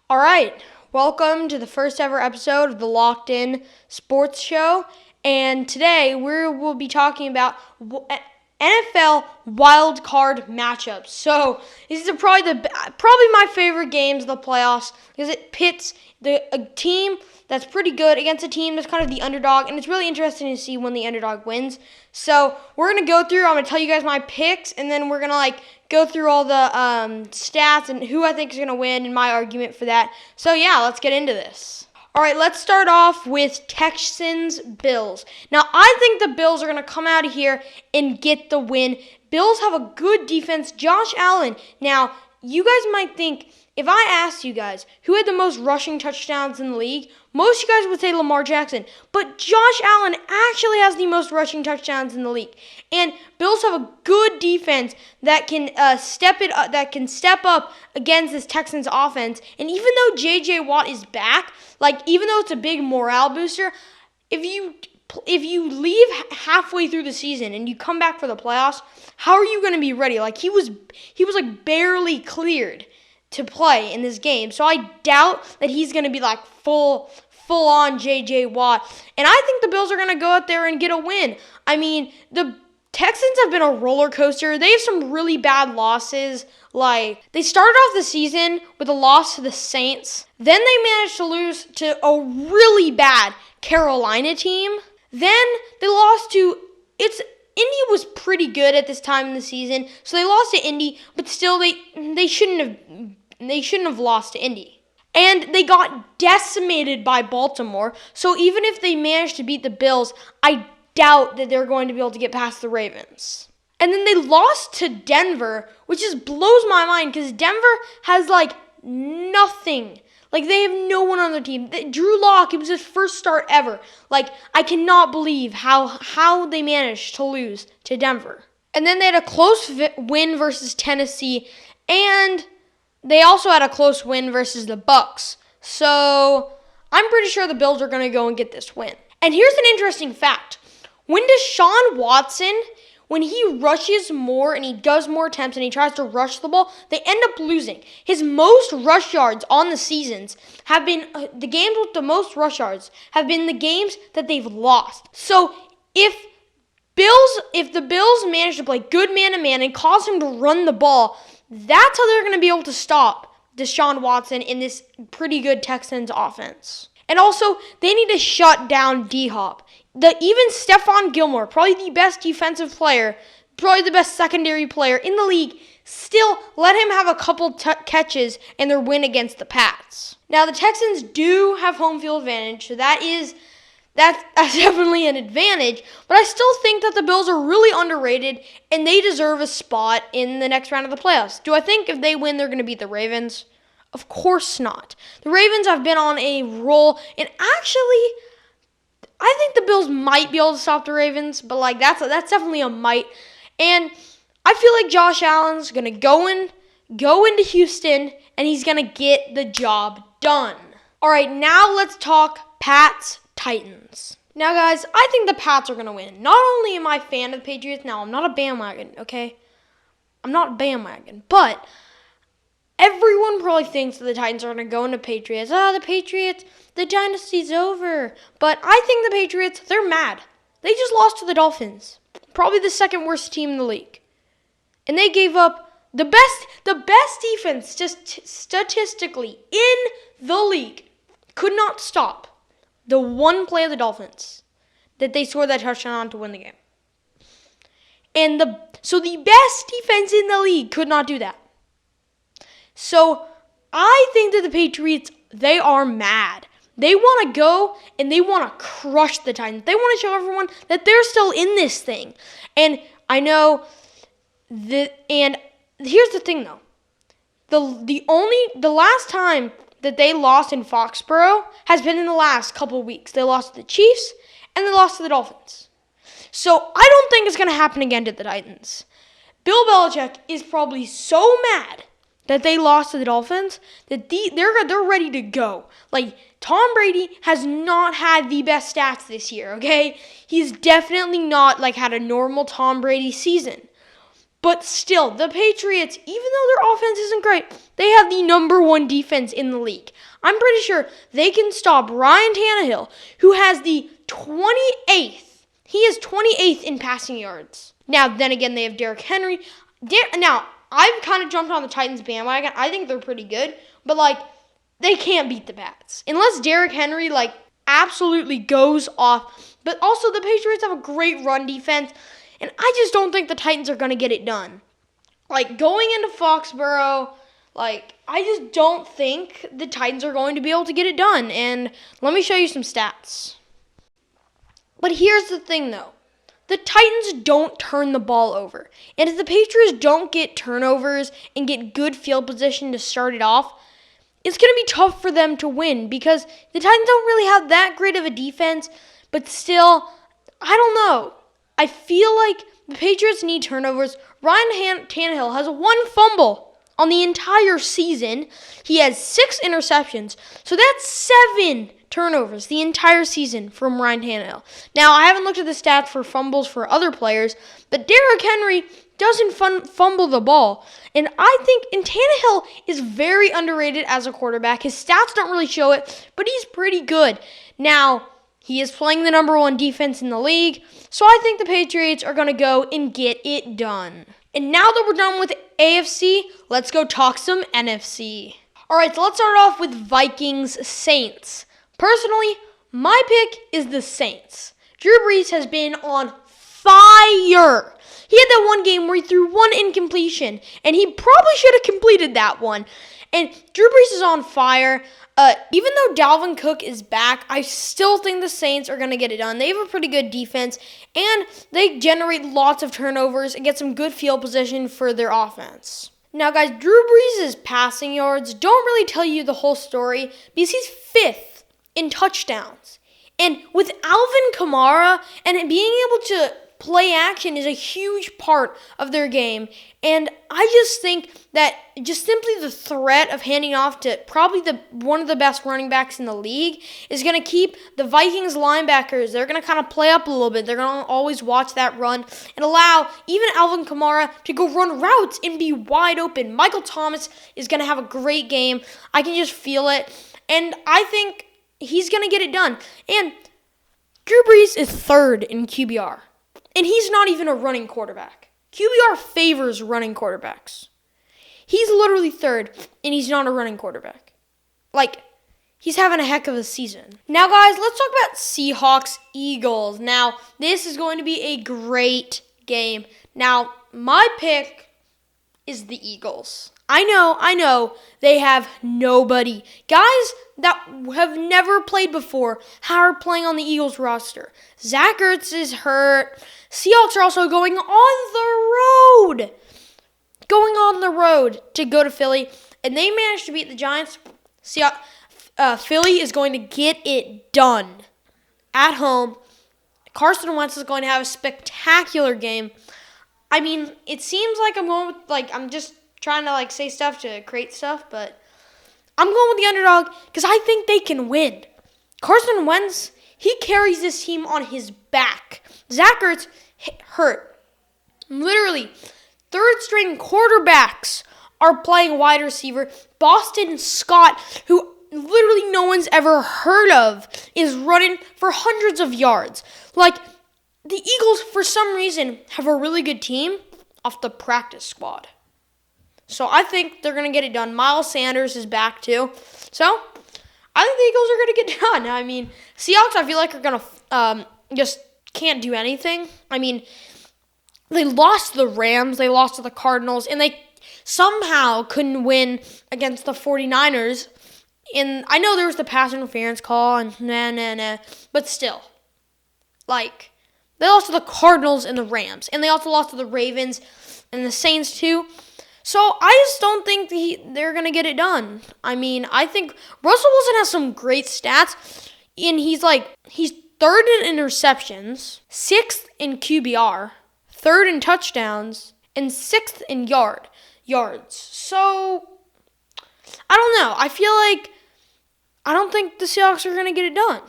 All right, welcome to the first ever episode of the LockedIn Sports Show. And today we will be talking about NFL wild card matchups. So this is probably my favorite games of the playoffs because it pits a team that's pretty good against a team that's kind of the underdog, and it's really interesting to see when the underdog wins. So we're gonna go through. I'm gonna tell you guys my picks, and then we're gonna go through all the stats and who I think is gonna win and my argument for that. So yeah, let's get into this. All right, let's start off with Texans-Bills. Now, I think the Bills are going to come out of here and get the win. Bills have a good defense. Josh Allen. Now, you guys might think, if I asked you guys who had the most rushing touchdowns in the league, most of you guys would say Lamar Jackson. But Josh Allen actually has the most rushing touchdowns in the league. And Bills have a good defense that can step up against this Texans offense. And even though J.J. Watt is back, even though it's a big morale booster, if you leave halfway through the season and you come back for the playoffs, how are you going to be ready? He was barely cleared to play in this game. So I doubt that he's going to be full on J.J. Watt. And I think the Bills are going to go out there and get a win. I mean, the Texans have been a roller coaster. They have some really bad losses. They started off the season with a loss to the Saints. Then they managed to lose to a really bad Carolina team. Then they lost to Indy was pretty good at this time in the season, so they lost to Indy, but still they shouldn't have lost to Indy. And they got decimated by Baltimore, so even if they managed to beat the Bills, I doubt that they're going to be able to get past the Ravens. And then they lost to Denver, which just blows my mind because Denver has nothing. They have no one on their team. Drew Lock, it was his first start ever. I cannot believe how they managed to lose to Denver. And then they had a close win versus Tennessee, and they also had a close win versus the Bucs. So I'm pretty sure the Bills are going to go and get this win. And here's an interesting fact. When Deshaun Watson, when he rushes more and he does more attempts and he tries to rush the ball, they end up losing. His most rush yards on the seasons have been, the games with the most rush yards have been the games that they've lost. So if the Bills manage to play good man-to-man and cause him to run the ball, that's how they're going to be able to stop Deshaun Watson in this pretty good Texans offense. And also, they need to shut down D-Hop. Even Stephon Gilmore, probably the best defensive player, probably the best secondary player in the league, still let him have a couple catches in their win against the Pats. Now, the Texans do have home field advantage, so that's definitely an advantage, but I still think that the Bills are really underrated, and they deserve a spot in the next round of the playoffs. Do I think if they win, they're going to beat the Ravens? Of course not. The Ravens have been on a roll, and actually, I think the Bills might be able to stop the Ravens, but that's definitely a might. And I feel like Josh Allen's gonna go into Houston, and he's gonna get the job done. All right, now let's talk Pats-Titans. Now, guys, I think the Pats are gonna win. Not only am I a fan of the Patriots, now I'm not a bandwagon, okay? I'm not a bandwagon, but everyone probably thinks that the Titans are going to go into Patriots. The Patriots, the dynasty's over. But I think the Patriots, they're mad. They just lost to the Dolphins, probably the second worst team in the league. And they gave up the best defense just statistically in the league. Could not stop the one play of the Dolphins that they scored that touchdown on to win the game. So the best defense in the league could not do that. So I think that the Patriots, they are mad. They want to go and they want to crush the Titans. They want to show everyone that they're still in this thing. And I know and here's the thing though. The last time that they lost in Foxborough has been in the last couple of weeks. They lost to the Chiefs and they lost to the Dolphins. So I don't think it's going to happen again to the Titans. Bill Belichick is probably so mad that they lost to the Dolphins, that they're ready to go. Tom Brady has not had the best stats this year, okay? He's definitely not, had a normal Tom Brady season. But still, the Patriots, even though their offense isn't great, they have the number one defense in the league. I'm pretty sure they can stop Ryan Tannehill, who has the 28th. He is 28th in passing yards. Now, then again, they have Derrick Henry. Now, I've kind of jumped on the Titans bandwagon. I think they're pretty good. But, they can't beat the Pats. Unless Derrick Henry, absolutely goes off. But also, the Patriots have a great run defense. And I just don't think the Titans are going to get it done. Going into Foxborough, I just don't think the Titans are going to be able to get it done. And let me show you some stats. But here's the thing, though. The Titans don't turn the ball over. And if the Patriots don't get turnovers and get good field position to start it off, it's going to be tough for them to win because the Titans don't really have that great of a defense. But still, I don't know. I feel like the Patriots need turnovers. Ryan Tannehill has 1 fumble on the entire season. He has 6 interceptions. So that's 7 turnovers the entire season from Ryan Tannehill. Now, I haven't looked at the stats for fumbles for other players, but Derrick Henry doesn't fumble the ball. And I think Tannehill is very underrated as a quarterback. His stats don't really show it, but he's pretty good. Now, he is playing the number 1 defense in the league, so I think the Patriots are going to go and get it done. And now that we're done with AFC, let's go talk some NFC. All right, so let's start off with Vikings-Saints. Personally, my pick is the Saints. Drew Brees has been on fire. He had that one game where he threw 1 incompletion, and he probably should have completed that one. And Drew Brees is on fire. Even though Dalvin Cook is back, I still think the Saints are going to get it done. They have a pretty good defense, and they generate lots of turnovers and get some good field position for their offense. Now, guys, Drew Brees' passing yards don't really tell you the whole story because he's 5th in touchdowns. And with Alvin Kamara and being able to play action is a huge part of their game. And I just think that just simply the threat of handing off to probably one of the best running backs in the league is going to keep the Vikings linebackers, they're going to kind of play up a little bit. They're going to always watch that run and allow even Alvin Kamara to go run routes and be wide open. Michael Thomas is going to have a great game. I can just feel it. And I think he's going to get it done. And Drew Brees is 3rd in QBR. And he's not even a running quarterback. QBR favors running quarterbacks. He's literally 3rd, and he's not a running quarterback. He's having a heck of a season. Now, guys, let's talk about Seahawks-Eagles. Now, this is going to be a great game. Now, my pick is the Eagles. I know, they have nobody. Guys that have never played before are playing on the Eagles roster. Zach Ertz is hurt. Seahawks are also going on the road to go to Philly, and they managed to beat the Giants. Philly is going to get it done at home. Carson Wentz is going to have a spectacular game. I mean, it seems like I'm just trying to say stuff to create stuff, but I'm going with the underdog because I think they can win. Carson Wentz, he carries this team on his back. Zach Ertz hurt. Literally, 3rd-string quarterbacks are playing wide receiver. Boston Scott, who literally no one's ever heard of, is running for hundreds of yards. The Eagles, for some reason, have a really good team off the practice squad. So I think they're going to get it done. Miles Sanders is back too. So I think the Eagles are going to get done. I mean, Seahawks, I feel like are going to just can't do anything. I mean, they lost to the Rams, they lost to the Cardinals, and they somehow couldn't win against the 49ers. And I know there was the pass interference call and but still. They lost to the Cardinals and the Rams, and they also lost to the Ravens and the Saints too. So I just don't think they're going to get it done. I mean, I think Russell Wilson has some great stats, and he's 3rd in interceptions, 6th in QBR, 3rd in touchdowns, and 6th in yards. So, I don't know. I don't think the Seahawks are going to get it done.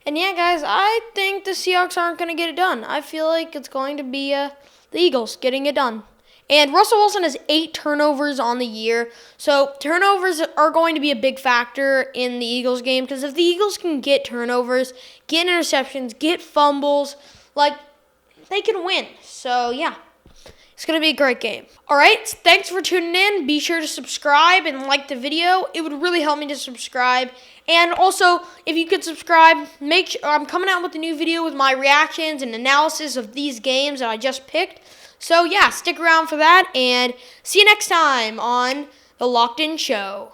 And yeah, guys, I think the Seahawks aren't going to get it done. I feel like it's going to be a the Eagles getting it done. And Russell Wilson has 8 turnovers on the year. So turnovers are going to be a big factor in the Eagles game because if the Eagles can get turnovers, get interceptions, get fumbles, they can win. So, yeah. It's going to be a great game. All right, thanks for tuning in. Be sure to subscribe and like the video. It would really help me to subscribe. And also, if you could subscribe, make sure I'm coming out with a new video with my reactions and analysis of these games that I just picked. So, yeah, stick around for that, and see you next time on The Locked In Show.